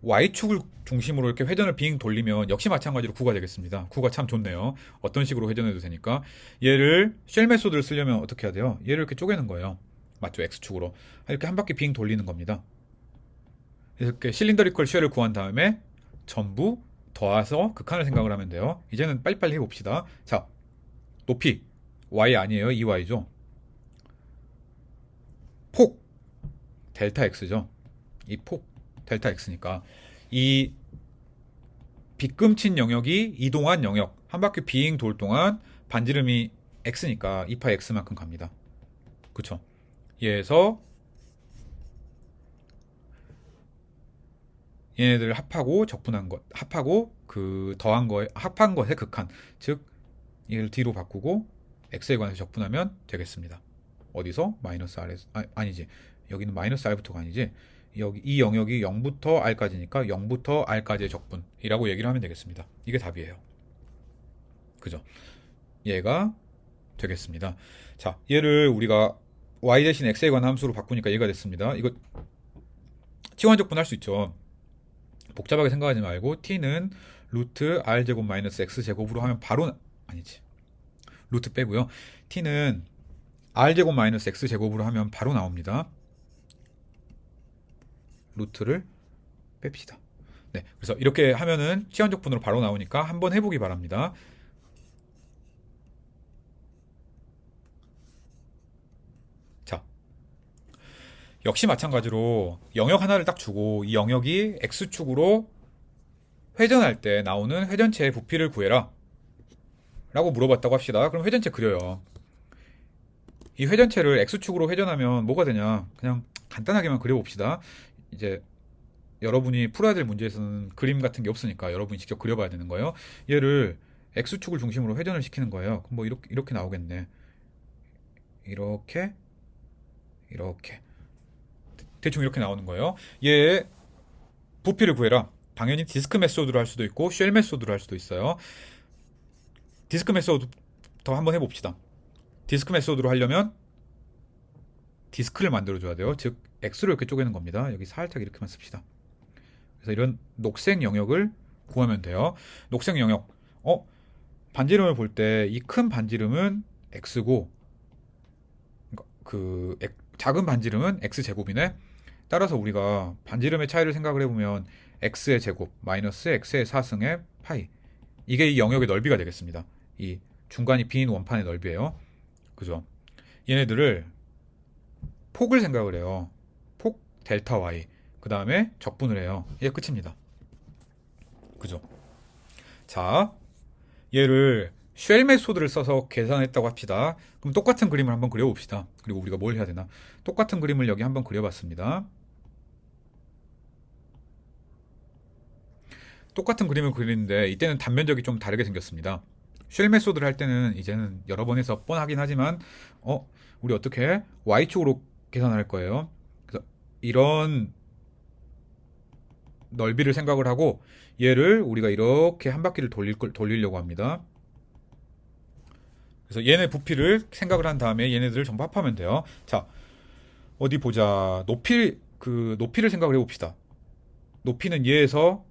y축을 중심으로 이렇게 회전을 빙 돌리면 역시 마찬가지로 9가 되겠습니다. 9가 참 좋네요. 어떤 식으로 회전해도 되니까. 얘를 쉘 메소드를 쓰려면 어떻게 해야 돼요? 얘를 이렇게 쪼개는 거예요. 맞죠? x축으로. 이렇게 한 바퀴 빙 돌리는 겁니다. 이렇게 실린더리컬 쉘을 구한 다음에 전부 더해서 극한을 생각을 하면 돼요. 이제는 빨리빨리 해봅시다. 자, 높이 y 아니에요. 2y죠. 폭 델타 x죠. 이 폭 델타 x니까 이 빗금친 영역이 이동한 영역, 한 바퀴 빙 돌 동안 반지름이 x니까 2파이 x만큼 갑니다. 그쵸? 얘에서 얘네들 합하고 적분한 것, 합하고 그 더한 거에 합한 것의 극한, 즉 얘를 d로 바꾸고 x에 관해서 적분하면 되겠습니다. 어디서? 마이너스 r에서 아니지. 여기는 마이너스 r부터가 아니지. 여기 이 영역이 0부터 r까지니까 0부터 r까지의 적분이라고 얘기를 하면 되겠습니다. 이게 답이에요. 그죠? 얘가 되겠습니다. 자, 얘를 우리가 y 대신 x에 관한 함수로 바꾸니까 얘가 됐습니다. 이거 치환 적분할 수 있죠. 복잡하게 생각하지 말고 t는 루트 r제곱 마이너스 x제곱으로 하면 바로 아니지. 루트 빼고요. t는 r제곱 마이너스 x제곱으로 하면 바로 나옵니다. 루트를 뺍시다. 네, 그래서 이렇게 하면은 치환적분으로 바로 나오니까 한번 해보기 바랍니다. 자, 역시 마찬가지로 영역 하나를 딱 주고 이 영역이 x축으로 회전할 때 나오는 회전체의 부피를 구해라 라고 물어봤다고 합시다. 그럼 회전체 그려요. 이 회전체를 x축으로 회전하면 뭐가 되냐? 그냥 간단하게만 그려봅시다. 이제 여러분이 풀어야 될 문제에서는 그림 같은 게 없으니까 여러분이 직접 그려봐야 되는 거예요. 얘를 x축을 중심으로 회전을 시키는 거예요. 그럼 뭐 이렇게 나오겠네. 이렇게 대충 이렇게 나오는 거예요. 얘의 부피를 구해라. 당연히 디스크 메소드로 할 수도 있고 쉘 메소드로 할 수도 있어요. 디스크 메소드부터 한번 해봅시다. 디스크 메소드로 하려면 디스크를 만들어줘야 돼요. 즉 x로 이렇게 쪼개는 겁니다. 여기 살짝 이렇게만 씁시다. 그래서 이런 녹색 영역을 구하면 돼요. 녹색 영역. 반지름을 볼 때 이 큰 반지름은 x고 그 작은 반지름은 x제곱이네. 따라서 우리가 반지름의 차이를 생각을 해보면 x의 제곱 마이너스 x의 4승의 파이, 이게 이 영역의 넓이가 되겠습니다. 이 중간이 빈 원판의 넓이에요. 그죠? 얘네들을 폭을 생각을 해요. 델타 y 그 다음에 적분을 해요. 이게 끝입니다. 그죠? 자, 얘를 쉘 메소드를 써서 계산했다고 합시다. 그럼 똑같은 그림을 한번 그려봅시다. 그리고 우리가 뭘 해야 되나? 똑같은 그림을 여기 한번 그려봤습니다. 똑같은 그림을 그리는데 이때는 단면적이 좀 다르게 생겼습니다. 쉘 메소드를 할 때는 이제는 여러 번 해서 뻔하긴 하지만 우리 어떻게 y축으로 계산할 거예요. 그래서 이런 넓이를 생각을 하고 얘를 우리가 이렇게 한 바퀴를 돌리려고 합니다. 그래서 얘네 부피를 생각을 한 다음에 얘네들을 전부 합하면 돼요. 자, 어디 보자. 높이를 생각을 해봅시다. 높이는 얘에서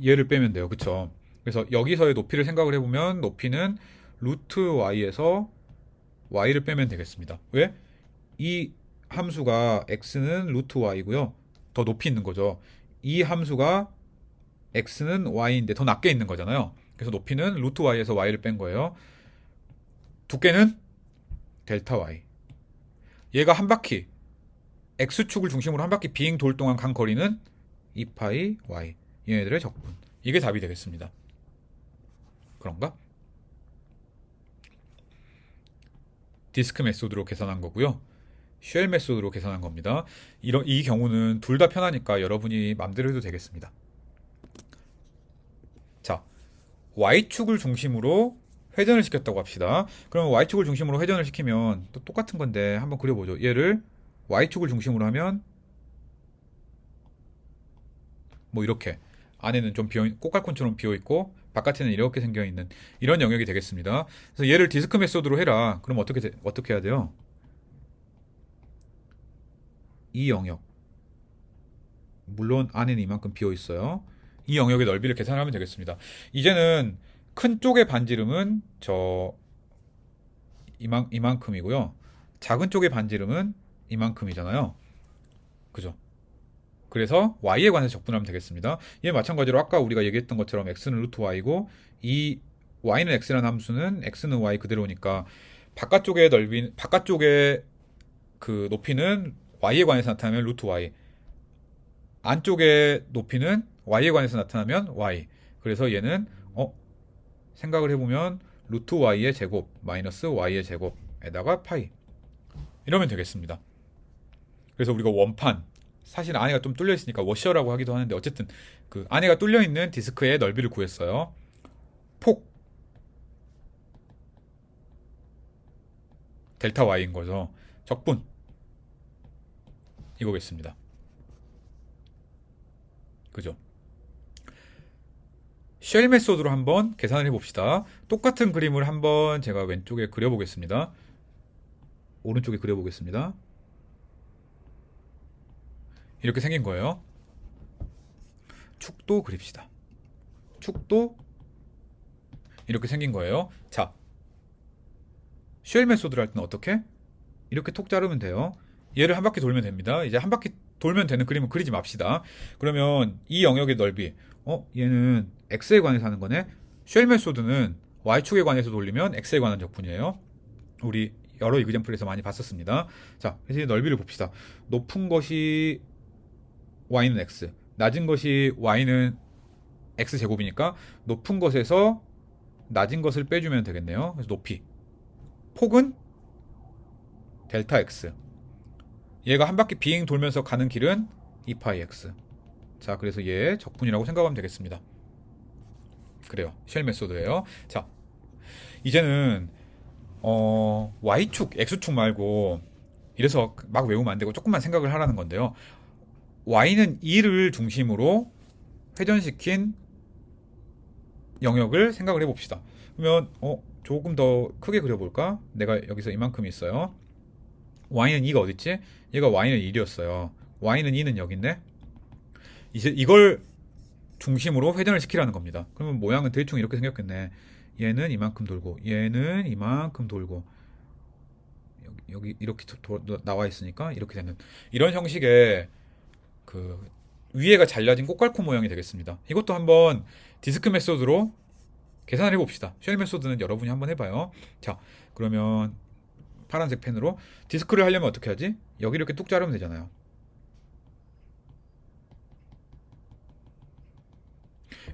얘를 빼면 돼요. 그쵸? 그래서 여기서의 높이를 생각을 해보면 높이는 루트 y에서 y를 빼면 되겠습니다. 왜? 이 함수가 x는 루트 y고요. 더 높이 있는 거죠. 이 함수가 x는 y인데 더 낮게 있는 거잖아요. 그래서 높이는 루트 y에서 y를 뺀 거예요. 두께는 델타 y. 얘가 한 바퀴 x축을 중심으로 한 바퀴 빙 돌 동안 간 거리는 2파이 y. 얘네들의 적분. 이게 답이 되겠습니다. 그런가? 디스크 메소드로 계산한 거고요. 쉘 메소드로 계산한 겁니다. 이 경우는 둘 다 편하니까 여러분이 맘대로 해도 되겠습니다. 자, y축을 중심으로 회전을 시켰다고 합시다. 그럼 y축을 중심으로 회전을 시키면 또 똑같은 건데 한번 그려보죠. 얘를 y축을 중심으로 하면 뭐 이렇게 안에는 좀 꽃갈콘처럼 비어있고 바깥에는 이렇게 생겨있는 이런 영역이 되겠습니다. 그래서 얘를 디스크 메소드로 해라. 그럼 어떻게 해야 돼요? 이 영역, 물론 안에는 이만큼 비어있어요. 이 영역의 넓이를 계산하면 되겠습니다. 이제는 큰 쪽의 반지름은 이만큼이고요. 작은 쪽의 반지름은 이만큼이잖아요. 그죠? 그래서 y에 관해서 적분하면 되겠습니다. 얘 마찬가지로 아까 우리가 얘기했던 것처럼 x는 루트 y고 이 y는 x라는 함수는 x는 y 그대로니까 바깥쪽의 그 높이는 y에 관해서 나타나면 루트 y, 안쪽의 높이는 y에 관해서 나타나면 y. 그래서 얘는 생각을 해보면 루트 y의 제곱 마이너스 y의 제곱에다가 파이 이러면 되겠습니다. 그래서 우리가 원판 사실 안에가 좀 뚫려 있으니까 워셔라고 하기도 하는데 어쨌든 그 안에가 뚫려 있는 디스크의 넓이를 구했어요. 폭 델타 y인 거죠. 적분 이거겠습니다. 그죠? 쉘 메소드로 한번 계산을 해봅시다. 똑같은 그림을 한번 제가 왼쪽에 그려보겠습니다. 오른쪽에 그려보겠습니다. 이렇게 생긴 거예요. 축도 그립시다. 축도 이렇게 생긴 거예요. 자, 쉘 메소드를 할 때는 어떻게? 이렇게 톡 자르면 돼요. 얘를 한 바퀴 돌면 됩니다. 이제 한 바퀴 돌면 되는 그림을 그리지 맙시다. 그러면 이 영역의 넓이, 얘는 x에 관해서 하는 거네. 쉘 메소드는 y축에 관해서 돌리면 x에 관한 적분이에요. 우리 여러 이그젠플에서 많이 봤었습니다. 자, 이제 넓이를 봅시다. 높은 것이 y는 x, 낮은 것이 y는 x제곱이니까 높은 것에서 낮은 것을 빼주면 되겠네요. 그래서 높이, 폭은 델타 x, 얘가 한 바퀴 빙 돌면서 가는 길은 2파이 x. 자, 그래서 얘 적분이라고 생각하면 되겠습니다. 그래요. 쉘 메소드예요. 자, 이제는 y축, x축 말고 이래서 막 외우면 안 되고 조금만 생각을 하라는 건데요. y는 2를 중심으로 회전시킨 영역을 생각을 해봅시다. 그러면 조금 더 크게 그려볼까? 내가 여기서 이만큼 있어요. y는 2가 어딨지? 얘가 y는 1이었어요. y는 2는 여기 있네. 이제 이걸 중심으로 회전을 시키라는 겁니다. 그러면 모양은 대충 이렇게 생겼겠네. 얘는 이만큼 돌고 얘는 이만큼 돌고 여기 이렇게 나와 있으니까 이렇게 되는 이런 형식의 그 위에가 잘려진 꽃갈콘 모양이 되겠습니다. 이것도 한번 디스크 메소드로 계산을 해봅시다. 쉘 메소드는 여러분이 한번 해봐요. 자, 그러면 파란색 펜으로. 디스크를 하려면 어떻게 하지? 여기 이렇게 뚝 자르면 되잖아요.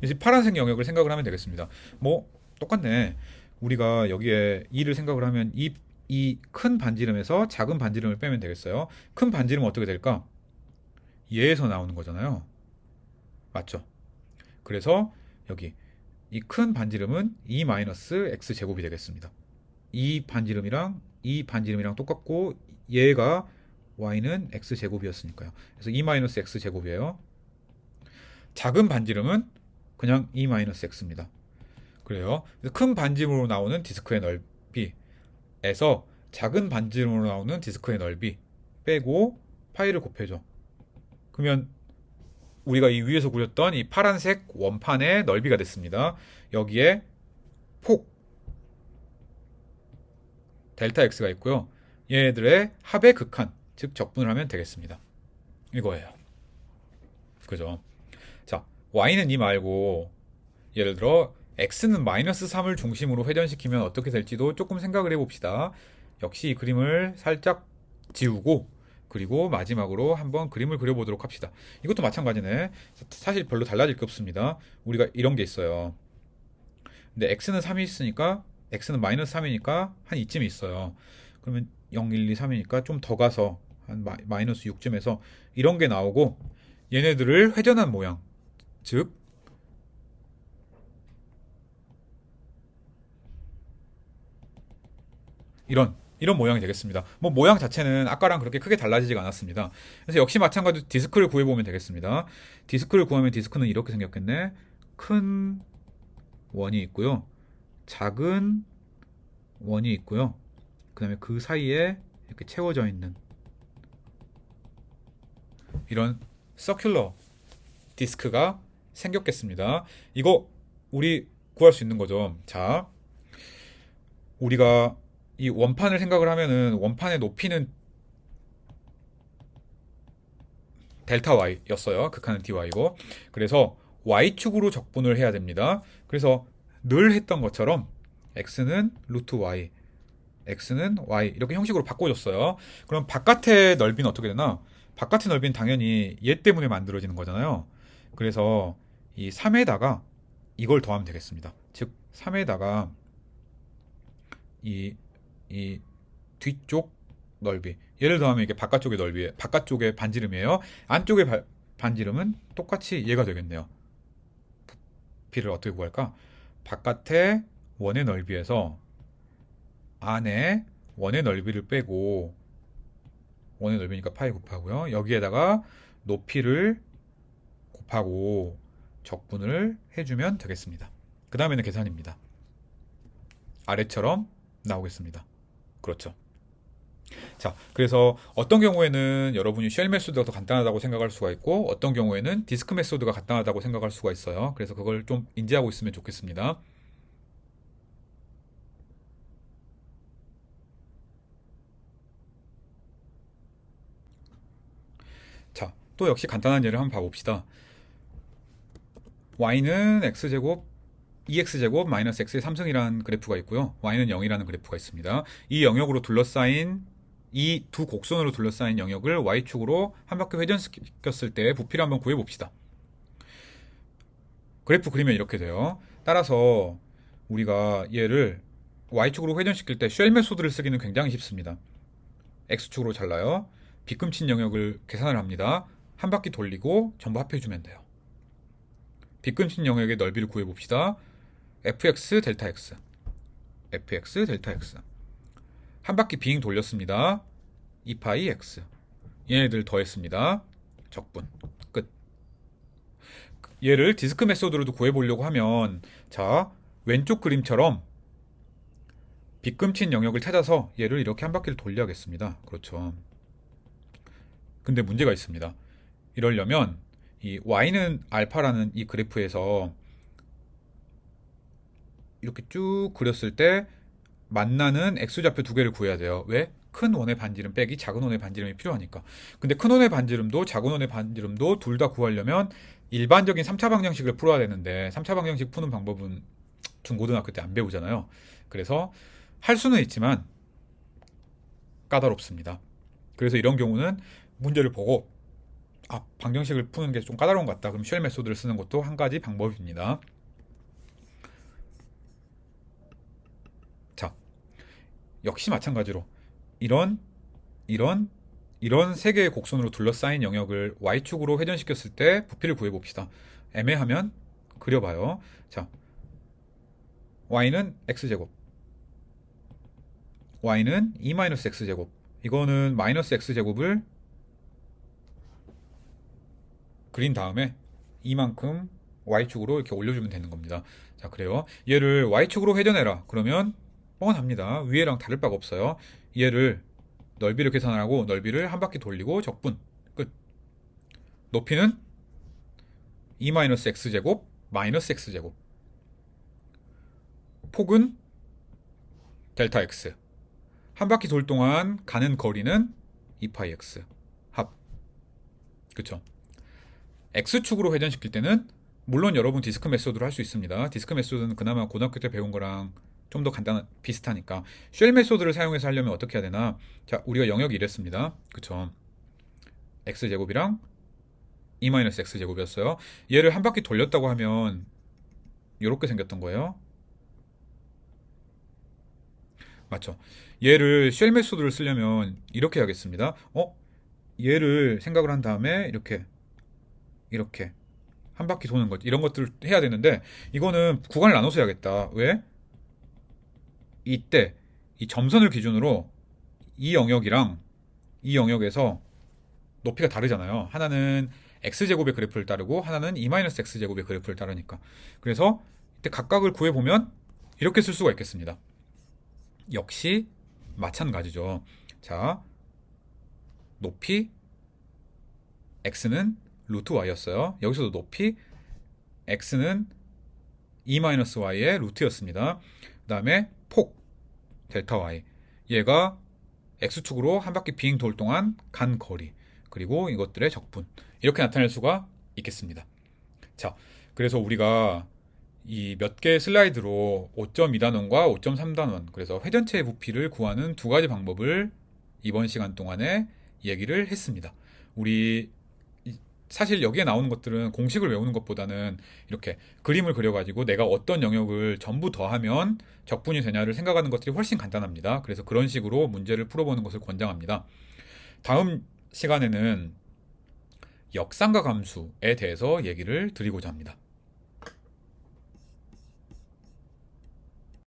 이제 파란색 영역을 생각을 하면 되겠습니다. 뭐 똑같네. 우리가 여기에 2를 생각을 하면 이 큰 반지름에서 작은 반지름을 빼면 되겠어요. 큰 반지름은 어떻게 될까? 얘에서 나오는 거잖아요. 맞죠? 그래서 여기 이 큰 반지름은 2-x 제곱이 되겠습니다. 이 반지름이랑 똑같고 얘가 y는 x 제곱이었으니까요. 그래서 2-x 제곱이에요. 작은 반지름은 그냥 2-x입니다. 그래요. 그래서 큰 반지름으로 나오는 디스크의 넓이에서 작은 반지름으로 나오는 디스크의 넓이 빼고 파이를 곱해줘. 그러면 우리가 이 위에서 그렸던 이 파란색 원판의 넓이가 됐습니다. 여기에 폭 델타 x가 있고요. 얘네들의 합의 극한, 즉 적분을 하면 되겠습니다. 이거예요. 그죠? 자, y는 2 말고 예를 들어 x는 -3을 중심으로 회전시키면 어떻게 될지도 조금 생각을 해봅시다. 역시 이 그림을 살짝 지우고 그리고 마지막으로 한번 그림을 그려보도록 합시다. 이것도 마찬가지네. 사실 별로 달라질 게 없습니다. 우리가 이런 게 있어요. 근데 x는 3이 있으니까 x는 -3이니까 한 이쯤이 있어요. 그러면 0, 1, 2, 3이니까 좀 더 가서 한 -6쯤에서 이런 게 나오고 얘네들을 회전한 모양, 즉 이런 모양이 되겠습니다. 뭐 모양 자체는 아까랑 그렇게 크게 달라지지가 않았습니다. 그래서 역시 마찬가지로 디스크를 구해보면 되겠습니다. 디스크를 구하면 디스크는 이렇게 생겼겠네. 큰 원이 있고요. 작은 원이 있고요. 그 다음에 그 사이에 이렇게 채워져 있는 이런 서큘러 디스크가 생겼겠습니다. 이거 우리 구할 수 있는 거죠. 자, 우리가 이 원판을 생각을 하면은 원판의 높이는 델타 y였어요. 극한은 dy고. 그래서 y축으로 적분을 해야 됩니다. 그래서 늘 했던 것처럼 x는 루트 y, x는 y 이렇게 형식으로 바꿔줬어요. 그럼 바깥의 넓이는 어떻게 되나? 바깥의 넓이는 당연히 얘 때문에 만들어지는 거잖아요. 그래서 이 3에다가 이걸 더하면 되겠습니다. 즉 3에다가 이 뒤쪽 넓이 얘를 더하면 이게 바깥쪽의 넓이, 바깥쪽의 반지름이에요. 안쪽의 반지름은 똑같이 얘가 되겠네요. 부피를 어떻게 구할까? 바깥의 원의 넓이에서 안에 원의 넓이를 빼고 원의 넓이니까 파이 곱하고요. 여기에다가 높이를 곱하고 적분을 해주면 되겠습니다. 그 다음에는 계산입니다. 아래처럼 나오겠습니다. 그렇죠. 자, 그래서 어떤 경우에는 여러분이 쉘 메소드가 더 간단하다고 생각할 수가 있고 어떤 경우에는 디스크 메소드가 간단하다고 생각할 수가 있어요. 그래서 그걸 좀 인지하고 있으면 좋겠습니다. 자, 또 역시 간단한 예를 한번 봐봅시다. y는 x제곱 2x제곱 마이너스 x의 3승이라는 그래프가 있고요. y는 0이라는 그래프가 있습니다. 이 영역으로 둘러싸인 이 두 곡선으로 둘러싸인 영역을 y축으로 한 바퀴 회전시켰을 때 부피를 한번 구해봅시다. 그래프 그리면 이렇게 돼요. 따라서 우리가 얘를 y축으로 회전시킬 때 쉘 메소드를 쓰기는 굉장히 쉽습니다. x축으로 잘라요. 빗금친 영역을 계산을 합니다. 한 바퀴 돌리고 전부 합해주면 돼요. 빗금친 영역의 넓이를 구해봅시다. fx 델타 x fx 델타 x 한 바퀴 빙 돌렸습니다. 2파이 x 얘네들 더했습니다. 적분 끝. 얘를 디스크 메소드로도 구해보려고 하면 자 왼쪽 그림처럼 빗금친 영역을 찾아서 얘를 이렇게 한 바퀴를 돌려야겠습니다. 그렇죠. 근데 문제가 있습니다. 이러려면 이 y는 알파라는 이 그래프에서 이렇게 쭉 그렸을 때 만나는 x좌표 두 개를 구해야 돼요. 왜? 큰 원의 반지름 빼기 작은 원의 반지름이 필요하니까. 근데 큰 원의 반지름도 작은 원의 반지름도 둘 다 구하려면 일반적인 3차 방정식을 풀어야 되는데 3차 방정식 푸는 방법은 중고등학교 때 안 배우잖아요. 그래서 할 수는 있지만 까다롭습니다. 그래서 이런 경우는 문제를 보고 방정식을 푸는 게 좀 까다로운 것 같다. 그럼 쉘 메소드를 쓰는 것도 한 가지 방법입니다. 자, 역시 마찬가지로 이런 이런 이런 세 개의 곡선으로 둘러싸인 영역을 y축으로 회전시켰을 때 부피를 구해봅시다. 애매하면 그려봐요. 자, y는 x제곱, y는 2-x제곱. 이거는 마이너스 x제곱을 그린 다음에 이만큼 y축으로 이렇게 올려주면 되는 겁니다. 자, 그래요. 얘를 y축으로 회전해라. 그러면 뻔합니다. 위에랑 다를 바가 없어요. 얘를 넓이를 계산하고 넓이를 한 바퀴 돌리고 적분. 끝. 높이는 2-x제곱 마이너스 x제곱. 폭은 델타 x. 한 바퀴 돌 동안 가는 거리는 2파이 x. 합. 그쵸? x축으로 회전시킬 때는 물론 여러분 디스크 메소드로 할 수 있습니다. 디스크 메소드는 그나마 고등학교 때 배운 거랑 좀 더 비슷하니까 쉘 메소드를 사용해서 하려면 어떻게 해야 되나? 자, 우리가 영역이 이랬습니다. 그쵸? x제곱이랑 2-x제곱이었어요. 얘를 한 바퀴 돌렸다고 하면 이렇게 생겼던 거예요. 맞죠? 얘를 쉘 메소드를 쓰려면 이렇게 하겠습니다. 얘를 생각을 한 다음에 이렇게 한 바퀴 도는 것 이런 것들을 해야 되는데 이거는 구간을 나눠서 해야겠다. 왜? 이때 이 점선을 기준으로 이 영역이랑 이 영역에서 높이가 다르잖아요. 하나는 x제곱의 그래프를 따르고 하나는 2-x제곱의 그래프를 따르니까. 그래서 이때 각각을 구해보면 이렇게 쓸 수가 있겠습니다. 역시 마찬가지죠. 자, 높이 x는 루트 y였어요. 여기서도 높이 x는 2-y의 루트였습니다. 그 다음에 폭 델타 y, 얘가 x축으로 한 바퀴 빙 돌 동안 간 거리, 그리고 이것들의 적분, 이렇게 나타낼 수가 있겠습니다. 자, 그래서 우리가 이 몇 개의 슬라이드로 5.2단원과 5.3단원, 그래서 회전체의 부피를 구하는 두 가지 방법을 이번 시간 동안에 얘기를 했습니다. 우리 사실 여기에 나오는 것들은 공식을 외우는 것보다는 이렇게 그림을 그려가지고 내가 어떤 영역을 전부 더하면 적분이 되냐를 생각하는 것들이 훨씬 간단합니다. 그래서 그런 식으로 문제를 풀어보는 것을 권장합니다. 다음 시간에는 역삼각 함수에 대해서 얘기를 드리고자 합니다.